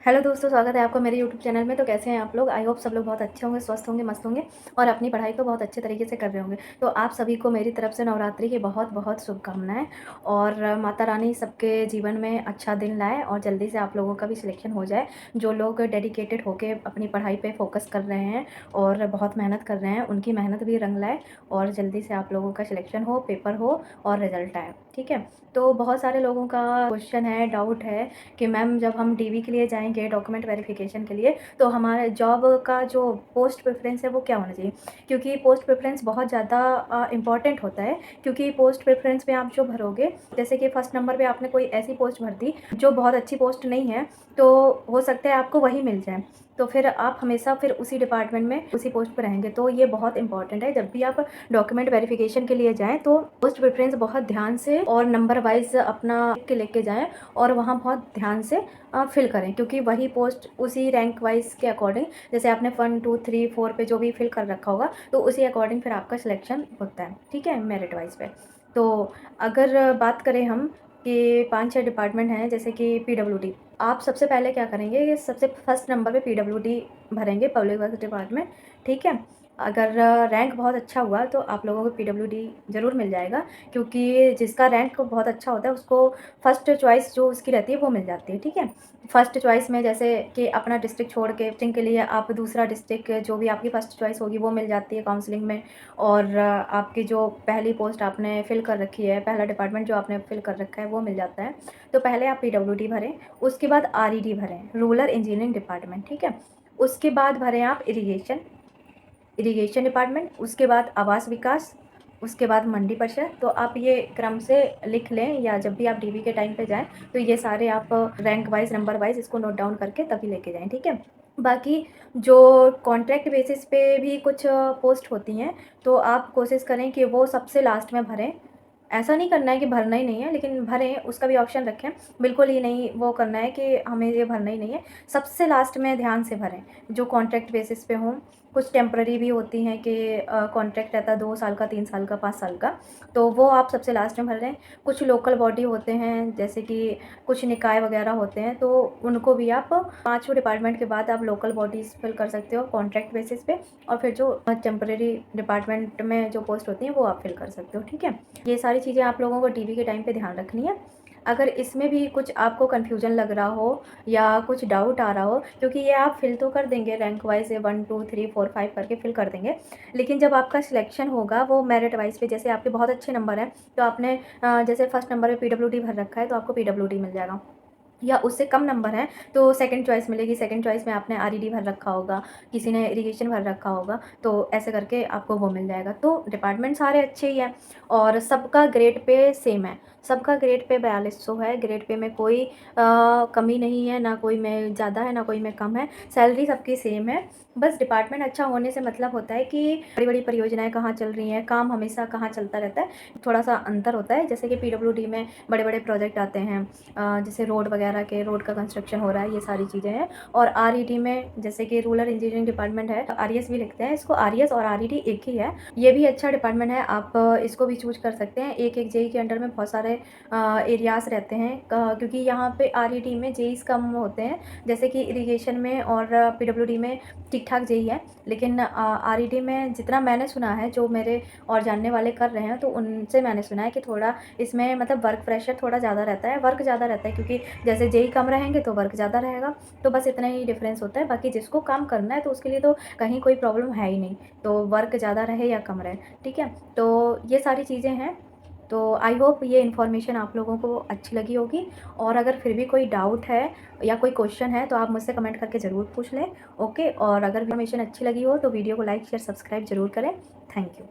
Hello दोस्तों, स्वागत है आपका मेरे यूट्यूब चैनल में। तो कैसे हैं आप लोग? आई होप सब लोग बहुत अच्छे होंगे, स्वस्थ होंगे, मस्त होंगे और अपनी पढ़ाई को बहुत अच्छे तरीके से कर रहे होंगे। तो आप सभी को मेरी तरफ से नवरात्रि की बहुत बहुत शुभकामनाएं और माता रानी सबके जीवन में अच्छा दिन लाए और जल्दी से आप लोगों का भी सिलेक्शन हो जाए। जो लोग डेडिकेटेड होके अपनी पढ़ाई पे फोकस कर रहे हैं और बहुत मेहनत कर रहे हैं, उनकी मेहनत भी रंग लाए और जल्दी से आप लोगों का सिलेक्शन हो, पेपर हो और रिजल्ट आए। ठीक है। तो बहुत सारे लोगों का क्वेश्चन है, डाउट है कि मैम जब हम डीवी के लिए जाएंगे डॉक्यूमेंट वेरिफिकेशन के लिए, तो हमारे जॉब का जो पोस्ट प्रेफरेंस है वो क्या होना चाहिए? क्योंकि पोस्ट प्रेफरेंस बहुत ज़्यादा इंपॉर्टेंट होता है। क्योंकि पोस्ट प्रेफरेंस पे आप जो भरोगे, जैसे कि फर्स्ट नंबर पे आपने कोई ऐसी पोस्ट भर दी जो बहुत अच्छी पोस्ट नहीं है, तो हो सकता है आपको वही मिल जाए। तो फिर आप हमेशा फिर उसी डिपार्टमेंट में उसी पोस्ट पर रहेंगे। तो ये बहुत इंपॉर्टेंट है, जब भी आप डॉक्यूमेंट वेरिफिकेशन के लिए जाएँ तो पोस्ट प्रेफरेंस बहुत ध्यान से और नंबर वाइज अपना के लेके जाएँ और वहाँ बहुत ध्यान से फिल करें। क्योंकि वही पोस्ट उसी रैंक वाइज के अकॉर्डिंग, जैसे आपने 1 2 3 4 पे जो भी फिल कर रखा होगा, तो उसी अकॉर्डिंग फिर आपका सिलेक्शन होता है। ठीक है, मेरिट वाइज पे। तो अगर बात करें हम कि 5-6 डिपार्टमेंट हैं, जैसे कि पीडब्ल्यूडी। आप सबसे पहले क्या करेंगे, ये सबसे फर्स्ट नंबर पे पीडब्ल्यूडी भरेंगे, पब्लिक वर्क डिपार्टमेंट। ठीक है। अगर रैंक बहुत अच्छा हुआ तो आप लोगों को पीडब्ल्यूडी ज़रूर मिल जाएगा। क्योंकि जिसका रैंक बहुत अच्छा होता है उसको फर्स्ट चॉइस जो उसकी रहती है वो मिल जाती है। ठीक है। फर्स्ट चॉइस में जैसे कि अपना डिस्ट्रिक्ट छोड़ के टेस्टिंग के लिए आप दूसरा डिस्ट्रिक्ट, जो भी आपकी फर्स्ट चॉइस होगी वो मिल जाती है काउंसलिंग में। और आपकी जो पहली पोस्ट आपने फिल कर रखी है, पहला डिपार्टमेंट जो आपने फिल कर रखा है वो मिल जाता है। तो पहले आप पीडब्ल्यूडी भरें, उसके बाद आरईडी भरें, रूरल इंजीनियरिंग डिपार्टमेंट। ठीक है। उसके बाद भरें आप इरिगेशन डिपार्टमेंट, उसके बाद आवास विकास, उसके बाद मंडी परिषद। तो आप ये क्रम से लिख लें, या जब भी आप डीवी के टाइम पे जाएं तो ये सारे आप रैंक वाइज, नंबर वाइज इसको नोट डाउन करके तभी लेके जाएं। ठीक है। बाकी जो कॉन्ट्रैक्ट बेसिस पे भी कुछ पोस्ट होती हैं, तो आप कोशिश करें कि वो सबसे लास्ट में भरें। ऐसा नहीं करना है कि भरना ही नहीं है, लेकिन भरें, उसका भी ऑप्शन रखें। बिल्कुल ही नहीं वो करना है कि हमें ये भरना ही नहीं है, सबसे लास्ट में ध्यान से भरें। जो कॉन्ट्रैक्ट बेसिस पे हों, कुछ टेम्पररी भी होती हैं कि कॉन्ट्रैक्ट रहता है 2 साल का, 3 साल का, 5 साल का, तो वो आप सबसे लास्ट में भर लें। कुछ लोकल बॉडी होते हैं, जैसे कि कुछ निकाय वगैरह होते हैं, तो उनको भी आप 5 डिपार्टमेंट के बाद आप लोकल बॉडीज़ फिल कर सकते हो कॉन्ट्रैक्ट बेसिस पे। और फिर जो टेम्पररी डिपार्टमेंट में जो पोस्ट होती हैं वो आप फिल कर सकते हो। ठीक है। ये सारी चीज़ें आप लोगों को डीवी के टाइम पे ध्यान रखनी है। अगर इसमें भी कुछ आपको कन्फ्यूजन लग रहा हो या कुछ डाउट आ रहा हो, क्योंकि ये आप फिल तो कर देंगे रैंक वाइज, 1 2 3 4 5 करके फिल कर देंगे, लेकिन जब आपका सिलेक्शन होगा वो मेरिट वाइज पे, जैसे आपके बहुत अच्छे नंबर हैं तो आपने जैसे फर्स्ट नंबर पे पीडब्ल्यूडी भर रखा है तो आपको पीडब्ल्यूडी मिल जाएगा। या उससे कम नंबर हैं तो सेकंड चॉइस मिलेगी। सेकंड चॉइस में आपने आरईडी भर रखा होगा, किसी ने इरिगेशन भर रखा होगा, तो ऐसे करके आपको वो मिल जाएगा। तो डिपार्टमेंट सारे अच्छे ही हैं और सबका ग्रेड पे सेम है। सबका ग्रेड पे 4200 है। ग्रेड पे में कोई कमी नहीं है, ना कोई में ज़्यादा है ना कोई में कम है। सैलरी सबकी सेम है। बस डिपार्टमेंट अच्छा होने से मतलब होता है कि बड़ी बड़ी परियोजनाएं कहाँ चल रही हैं, काम हमेशा कहाँ चलता रहता है, थोड़ा सा अंतर होता है। जैसे कि पीडब्ल्यूडी में बड़े बड़े प्रोजेक्ट आते हैं, जैसे रोड वगैरह के, रोड का कंस्ट्रक्शन हो रहा है, ये सारी चीज़ें हैं। और आरईडी में जैसे कि रूरल इंजीनियरिंग डिपार्टमेंट है, आरईएस भी लिखते हैं इसको, आरईएस और आरईडी एक ही है। ये भी अच्छा डिपार्टमेंट है, आप इसको भी चूज कर सकते हैं। एक एक जेई के अंडर में बहुत सारे एरियाज़ रहते हैं, क्योंकि यहाँ पे आरईडी में जेईस कम होते हैं, जैसे कि इरिगेशन में और पीडब्ल्यूडी में ठीक ठाक जेई है। लेकिन आरईडी में जितना मैंने सुना है, जो मेरे और जानने वाले कर रहे हैं, तो उनसे मैंने सुना है कि थोड़ा इसमें मतलब वर्क प्रेशर थोड़ा ज़्यादा रहता है, वर्क ज़्यादा रहता है, क्योंकि जैसे जेई कम रहेंगे तो वर्क ज़्यादा रहेगा। तो बस इतना ही डिफरेंस होता है। बाकी जिसको काम करना है तो उसके लिए तो कहीं कोई प्रॉब्लम है ही नहीं, तो वर्क ज़्यादा रहे या कम रहे। ठीक है। तो ये सारी चीज़ें हैं। तो आई होप ये इन्फॉर्मेशन आप लोगों को अच्छी लगी होगी। और अगर फिर भी कोई डाउट है या कोई क्वेश्चन है तो आप मुझसे कमेंट करके ज़रूर पूछ लें। ओके। और अगर इन्फॉर्मेशन अच्छी लगी हो तो वीडियो को लाइक शेयर सब्सक्राइब ज़रूर करें। Thank you.